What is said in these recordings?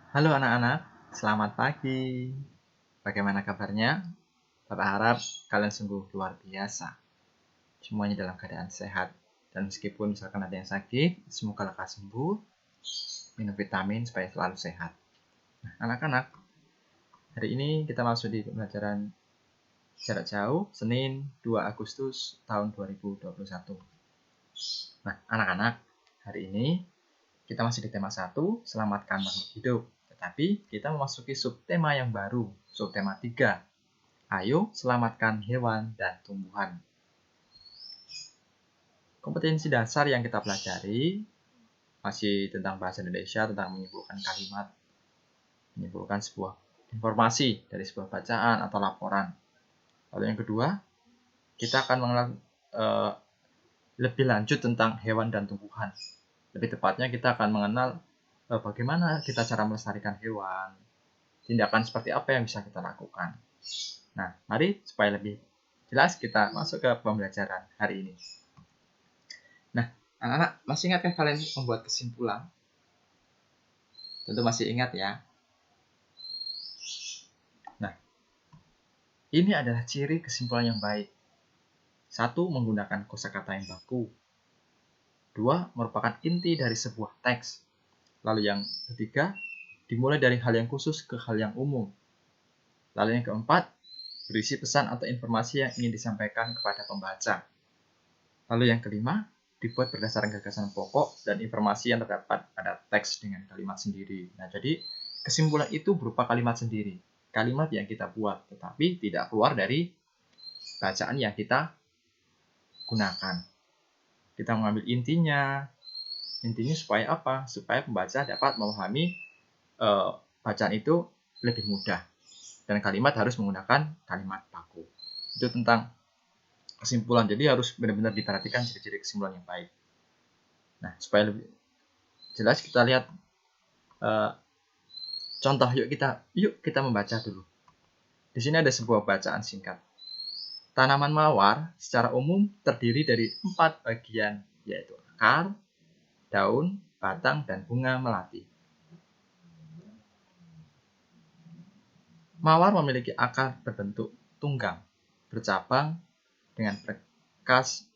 Halo anak-anak, selamat pagi. Bagaimana kabarnya? Bapak harap kalian sungguh luar biasa. Semuanya dalam keadaan sehat. Dan meskipun misalkan ada yang sakit, semoga lekas sembuh. Minum vitamin supaya selalu sehat. Nah, anak-anak, hari ini kita masuk di pembelajaran jarak jauh, Senin 2 Agustus tahun 2021. Nah, anak-anak, hari ini kita masih di tema 1, selamatkan makhluk hidup. Tetapi kita memasuki subtema yang baru, subtema 3. Ayo selamatkan hewan dan tumbuhan. Kompetensi dasar yang kita pelajari masih tentang bahasa Indonesia, tentang menyimpulkan kalimat, menyimpulkan sebuah informasi dari sebuah bacaan atau laporan. Lalu yang kedua, kita akan mengenal lebih lanjut tentang hewan dan tumbuhan. Lebih tepatnya kita akan mengenal bagaimana kita cara melestarikan hewan, tindakan seperti apa yang bisa kita lakukan. Nah, mari supaya lebih jelas kita masuk ke pembelajaran hari ini. Nah, anak-anak masih ingatkah kalian membuat kesimpulan? Tentu masih ingat ya. Nah, ini adalah ciri kesimpulan yang baik. 1. Menggunakan kosakata yang baku. 2. Merupakan inti dari sebuah teks. Lalu yang ketiga, dimulai dari hal yang khusus ke hal yang umum. Lalu yang keempat, berisi pesan atau informasi yang ingin disampaikan kepada pembaca. Lalu yang kelima, dibuat berdasarkan gagasan pokok dan informasi yang terdapat pada teks dengan kalimat sendiri. Nah, jadi kesimpulan itu berupa kalimat sendiri. Kalimat yang kita buat, tetapi tidak keluar dari bacaan yang kita gunakan. Kita mengambil intinya supaya apa? Supaya pembaca dapat memahami bacaan itu lebih mudah. Dan kalimat harus menggunakan kalimat baku. Itu tentang kesimpulan. Jadi harus benar-benar diperhatikan ciri-ciri kesimpulan yang baik. Nah, supaya lebih jelas kita lihat contoh. Yuk kita membaca dulu. Di sini ada sebuah bacaan singkat. Tanaman mawar secara umum terdiri dari 4 bagian, yaitu akar, daun, batang, dan bunga melati. Mawar memiliki akar berbentuk tunggang, bercabang dengan berkas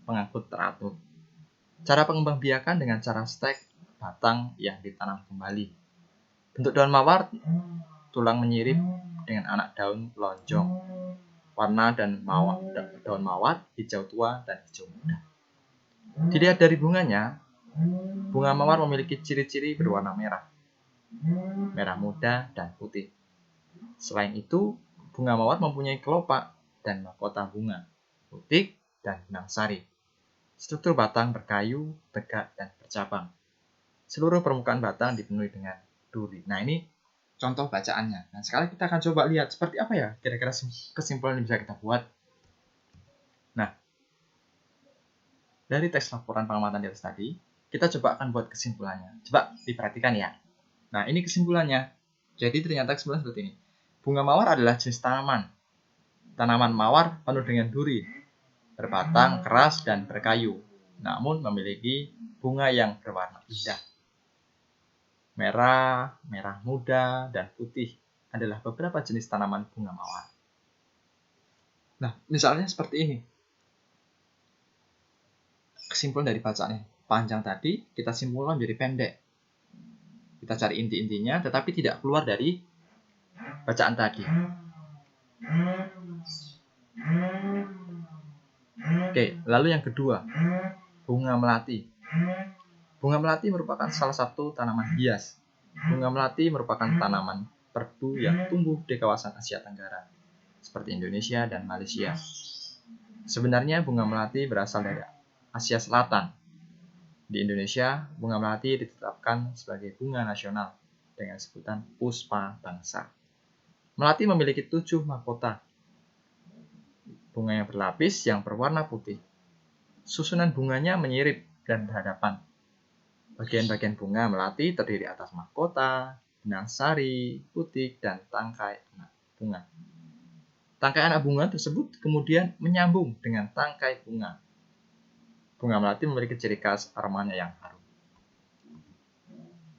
pengangkut teratur. Cara pengembangbiakan dengan cara stek batang yang ditanam kembali. Bentuk daun mawar, tulang menyirip dengan anak daun lonjong. Warna dan daun mawar hijau tua dan hijau muda. Dilihat dari bunganya, bunga mawar memiliki ciri-ciri berwarna merah, merah muda, dan putih. Selain itu, bunga mawar mempunyai kelopak dan mahkota bunga, putik, dan benang sari. Struktur batang berkayu, tegak, dan bercabang. Seluruh permukaan batang dipenuhi dengan duri. Nah, ini contoh bacaannya. Nah, sekarang kita akan coba lihat seperti apa ya kira-kira kesimpulan yang bisa kita buat. Nah, dari teks laporan pengamatan di atas tadi, kita coba akan buat kesimpulannya. Coba diperhatikan ya. Nah, ini kesimpulannya. Jadi ternyata kesimpulan seperti ini. Bunga mawar adalah jenis tanaman. Tanaman mawar penuh dengan duri, berbatang keras dan berkayu, namun memiliki bunga yang berwarna indah. Merah, merah muda, dan putih adalah beberapa jenis tanaman bunga mawar. Nah, misalnya seperti ini. Kesimpulan dari bacaannya. Panjang tadi, kita simpulkan menjadi pendek. Kita cari inti-intinya, tetapi tidak keluar dari bacaan tadi. Oke, lalu yang kedua, bunga melati. Bunga melati merupakan salah satu tanaman hias. Bunga melati merupakan tanaman perdu yang tumbuh di kawasan Asia Tenggara, seperti Indonesia dan Malaysia. Sebenarnya bunga melati berasal dari Asia Selatan. Di Indonesia, bunga melati ditetapkan sebagai bunga nasional dengan sebutan puspa bangsa. Melati memiliki 7 mahkota. Bunga yang berlapis yang berwarna putih. Susunan bunganya menyirip dan berhadapan. Bagian-bagian bunga melati terdiri atas mahkota, benang sari, putik, dan tangkai anak bunga. Tangkai anak bunga tersebut kemudian menyambung dengan tangkai bunga. Bunga melati memiliki ciri khas aromanya yang harum.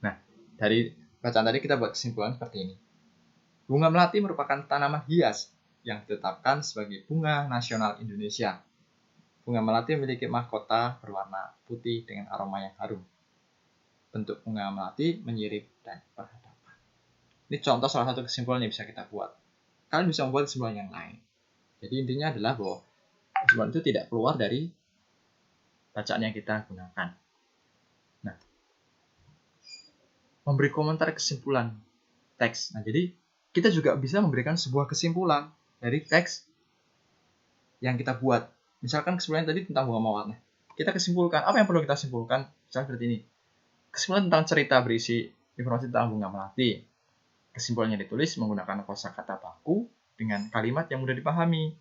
Nah, dari bacaan tadi kita buat kesimpulan seperti ini. Bunga melati merupakan tanaman hias yang ditetapkan sebagai bunga nasional Indonesia. Bunga melati memiliki mahkota berwarna putih dengan aroma yang harum. Bentuk bunga melati menyirip dan berhadapan. Ini contoh salah satu kesimpulan yang bisa kita buat. Kalian bisa membuat kesimpulan yang lain. Jadi intinya adalah bahwa kesimpulan itu tidak keluar dari bacaan yang kita gunakan. Nah, memberi komentar kesimpulan teks. Nah, jadi kita juga bisa memberikan sebuah kesimpulan dari teks yang kita buat. Misalkan kesimpulannya tadi tentang bunga mawar. Nah, kita kesimpulkan, apa yang perlu kita simpulkan? Misalnya seperti ini. Kesimpulan tentang cerita berisi informasi tentang bunga melati. Kesimpulannya ditulis menggunakan kosakata baku dengan kalimat yang mudah dipahami.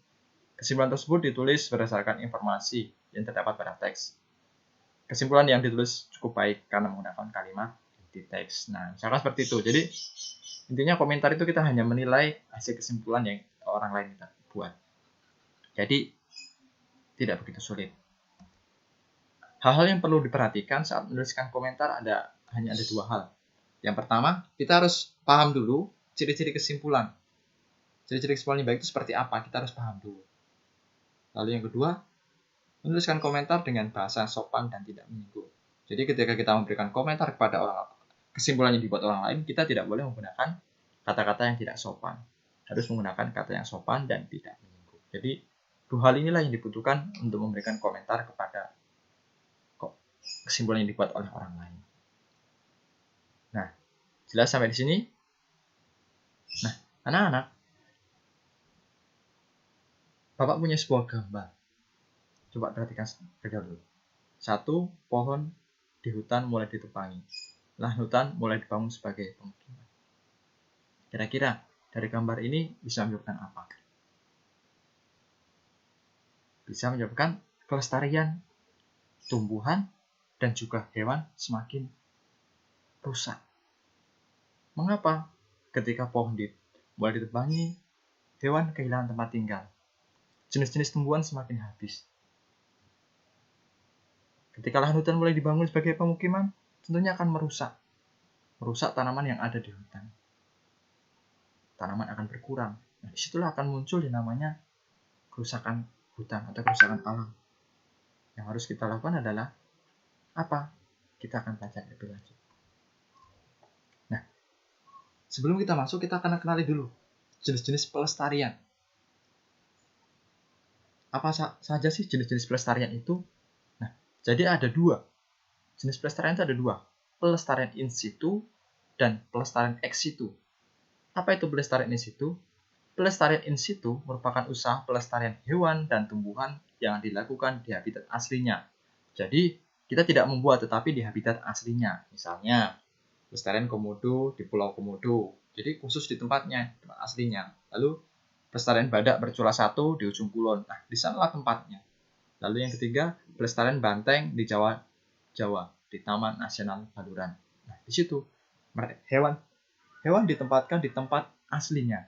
Kesimpulan tersebut ditulis berdasarkan informasi yang terdapat pada teks. Kesimpulan yang ditulis cukup baik karena menggunakan kalimat di teks. Nah, misalkan seperti itu. Jadi, intinya komentar itu kita hanya menilai hasil kesimpulan yang orang lain kita buat. Jadi, tidak begitu sulit. Hal-hal yang perlu diperhatikan saat menuliskan komentar hanya ada dua hal. Yang pertama, kita harus paham dulu ciri-ciri kesimpulan. Ciri-ciri kesimpulan yang baik itu seperti apa, kita harus paham dulu. Lalu yang kedua, menuliskan komentar dengan bahasa sopan dan tidak menyinggung. Jadi ketika kita memberikan komentar kepada orang, kesimpulan yang dibuat orang lain, kita tidak boleh menggunakan kata-kata yang tidak sopan. Harus menggunakan kata yang sopan dan tidak menyinggung. Jadi dua hal inilah yang dibutuhkan untuk memberikan komentar kepada kesimpulan yang dibuat oleh orang lain. Nah, jelas sampai di sini? Nah, anak-anak, Bapak punya sebuah gambar. Coba perhatikan dulu. 1. Pohon di hutan mulai ditebangi. Lahan hutan mulai dibangun sebagai pemukiman. Kira-kira dari gambar ini bisa menyebabkan apa? Bisa menyebabkan kelestarian tumbuhan dan juga hewan semakin rusak. Mengapa? Ketika pohon mulai ditebangi, hewan kehilangan tempat tinggal. Jenis-jenis tumbuhan semakin habis. Ketika lahan hutan mulai dibangun sebagai pemukiman, tentunya akan merusak tanaman yang ada di hutan. Tanaman akan berkurang. Nah, disitulah akan muncul yang namanya kerusakan hutan atau kerusakan alam. Yang harus kita lakukan adalah apa? Kita akan pelajari lebih lanjut. Nah, sebelum kita masuk, kita akan kenali dulu jenis-jenis pelestarian. Apa saja sih jenis-jenis pelestarian itu? Nah, jadi ada dua. Jenis pelestarian itu ada dua. Pelestarian in situ dan pelestarian ex situ. Apa itu pelestarian in situ? Pelestarian in situ merupakan usaha pelestarian hewan dan tumbuhan yang dilakukan di habitat aslinya. Jadi, kita tidak membuat tetapi di habitat aslinya. Misalnya, pelestarian komodo di Pulau Komodo. Jadi, khusus di tempatnya, tempat aslinya. Lalu, pelestarian badak bercula satu di ujung kulon. Nah, di sanalah tempatnya. Lalu yang ketiga, pelestarian banteng di Jawa, di Taman Nasional Baluran. Nah, di situ hewan ditempatkan di tempat aslinya.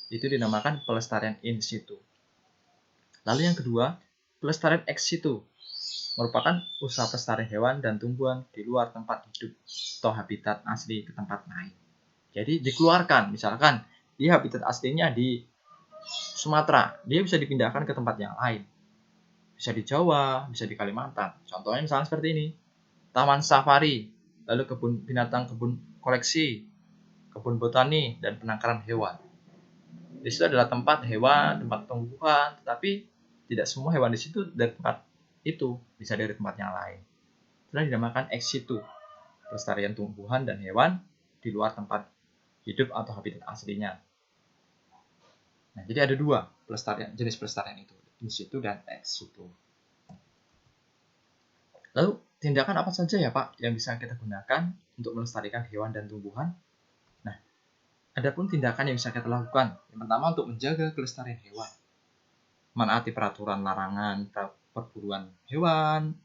Itu dinamakan pelestarian in situ. Lalu yang kedua, pelestarian ex situ merupakan usaha pelestarian hewan dan tumbuhan di luar tempat hidup atau habitat asli ke tempat lain. Jadi dikeluarkan, misalkan di habitat aslinya di Sumatera, dia bisa dipindahkan ke tempat yang lain. Bisa di Jawa, bisa di Kalimantan. Contohnya misalnya seperti ini. Taman safari, lalu kebun binatang, kebun koleksi, kebun botani, dan penangkaran hewan. Di situ adalah tempat hewan, tempat tumbuhan, tetapi tidak semua hewan di situ dari tempat itu, bisa dari tempat yang lain. Itulah dinamakan ex situ, pelestarian tumbuhan dan hewan di luar tempat hidup atau habitat aslinya. Nah, jadi ada dua jenis pelestarian itu, in situ dan ex situ. Lalu, tindakan apa saja ya Pak yang bisa kita gunakan untuk melestarikan hewan dan tumbuhan? Nah, adapun tindakan yang bisa kita lakukan. Yang pertama, untuk menjaga kelestarian hewan. Menaati peraturan larangan perburuan hewan,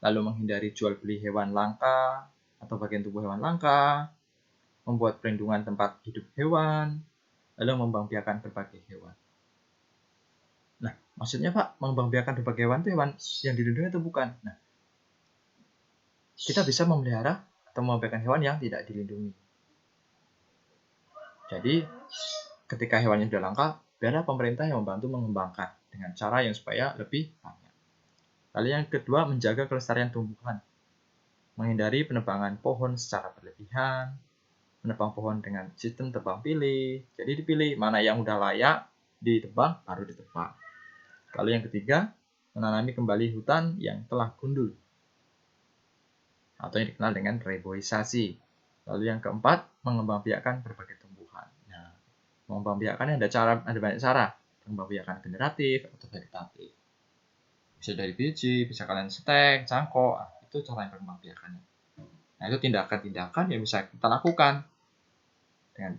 lalu menghindari jual beli hewan langka atau bagian tubuh hewan langka, membuat perlindungan tempat hidup hewan, lalu mengembangbiakan berbagai hewan. Nah, maksudnya Pak, mengembangbiakan berbagai hewan itu hewan yang dilindungi atau bukan? Nah, kita bisa memelihara atau mengembangbiakan hewan yang tidak dilindungi. Jadi ketika hewannya sudah langka, biarlah pemerintah yang membantu mengembangkan dengan cara yang supaya lebih banyak. Lalu yang kedua, menjaga kelestarian tumbuhan. Menghindari penebangan pohon secara berlebihan, menebang pohon dengan sistem tebang pilih. Jadi dipilih mana yang udah layak ditebang, baru ditebang. Lalu yang ketiga, menanami kembali hutan yang telah gundul atau yang dikenal dengan reboisasi. Lalu yang keempat, mengembangbiakkan berbagai tumbuhan. Nah, mengembangbiakkan ada banyak cara. Pengembangbiakan generatif atau vegetatif. Bisa dari biji, bisa kalian setek, cangkok, itu cara yang pengembangbiakannya. Nah, itu tindakan-tindakan yang bisa kita lakukan dengan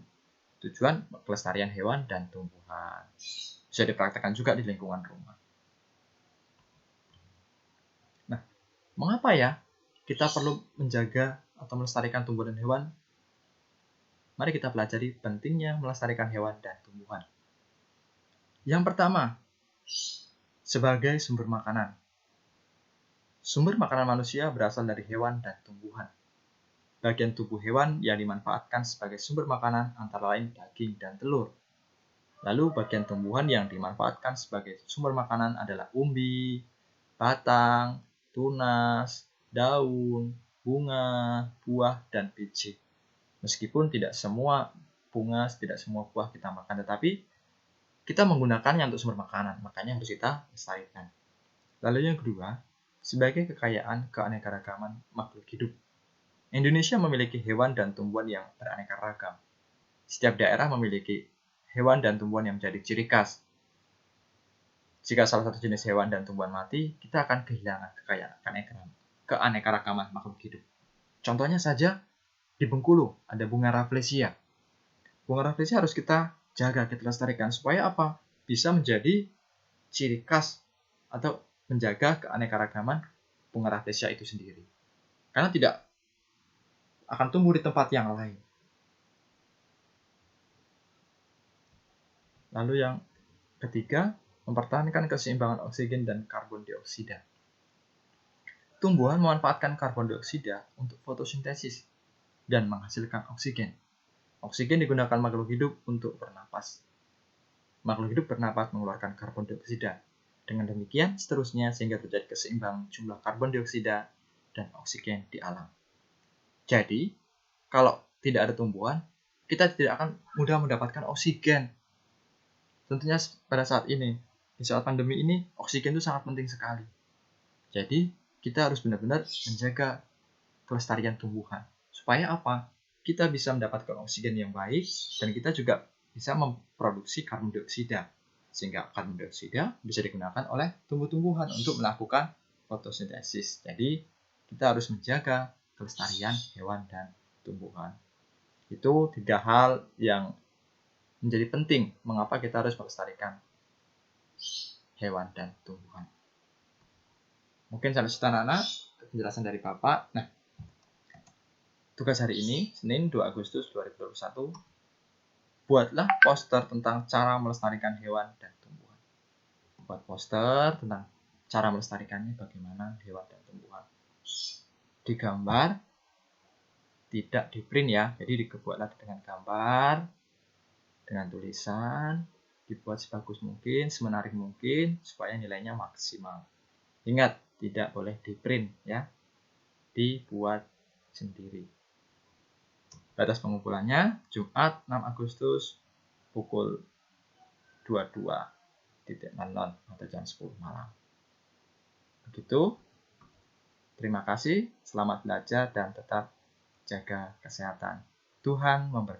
tujuan kelestarian hewan dan tumbuhan. Bisa dipraktekkan juga di lingkungan rumah. Nah, mengapa ya kita perlu menjaga atau melestarikan tumbuhan dan hewan? Mari kita pelajari pentingnya melestarikan hewan dan tumbuhan. Yang pertama, sebagai sumber makanan. Sumber makanan manusia berasal dari hewan dan tumbuhan. Bagian tubuh hewan yang dimanfaatkan sebagai sumber makanan antara lain daging dan telur. Lalu bagian tumbuhan yang dimanfaatkan sebagai sumber makanan adalah umbi, batang, tunas, daun, bunga, buah, dan biji. Meskipun tidak semua bunga, tidak semua buah kita makan, tetapi kita menggunakannya untuk sumber makanan, makanya harus kita lestarikan. Lalu yang kedua, sebagai kekayaan keanekaragaman makhluk hidup. Indonesia memiliki hewan dan tumbuhan yang beraneka ragam. Setiap daerah memiliki hewan dan tumbuhan yang menjadi ciri khas. Jika salah satu jenis hewan dan tumbuhan mati, kita akan kehilangan kekayaan keanekaragaman makhluk hidup. Contohnya saja, di Bengkulu ada bunga rafflesia. Bunga rafflesia harus kita jaga, kita lestarikan supaya apa? Bisa menjadi ciri khas atau menjaga keanekaragaman bunga rafflesia itu sendiri. Karena tidak akan tumbuh di tempat yang lain. Lalu yang ketiga, mempertahankan keseimbangan oksigen dan karbon dioksida. Tumbuhan memanfaatkan karbon dioksida untuk fotosintesis dan menghasilkan oksigen. Oksigen digunakan makhluk hidup untuk bernapas. Makhluk hidup bernapas mengeluarkan karbon dioksida. Dengan demikian, seterusnya sehingga terjadi keseimbangan jumlah karbon dioksida dan oksigen di alam. Jadi, kalau tidak ada tumbuhan, kita tidak akan mudah mendapatkan oksigen. Tentunya pada saat ini, di saat pandemi ini, oksigen itu sangat penting sekali. Jadi, kita harus benar-benar menjaga kelestarian tumbuhan. Supaya apa? Kita bisa mendapatkan oksigen yang baik, dan kita juga bisa memproduksi karbon dioksida. Sehingga karbon dioksida bisa digunakan oleh tumbuh-tumbuhan untuk melakukan fotosintesis. Jadi, kita harus menjaga kelestarian hewan dan tumbuhan. Itu 3 hal yang menjadi penting mengapa kita harus melestarikan hewan dan tumbuhan. Mungkin sampai situ anak-anak penjelasan dari Bapak. Nah, tugas hari ini, Senin 2 Agustus 2021, buatlah poster tentang cara melestarikan hewan dan tumbuhan. Buat poster tentang cara melestarikannya bagaimana hewan dan tumbuhan. Digambar, tidak di print ya, jadi dibuatlah dengan gambar, dengan tulisan, dibuat sebagus mungkin, semenarik mungkin, supaya nilainya maksimal. Ingat, tidak boleh di print ya, dibuat sendiri. Batas pengumpulannya Jumat 6 Agustus pukul 22.00 atau jam 10 malam. Begitu. Terima kasih, selamat belajar dan tetap jaga kesehatan. Tuhan memberkati.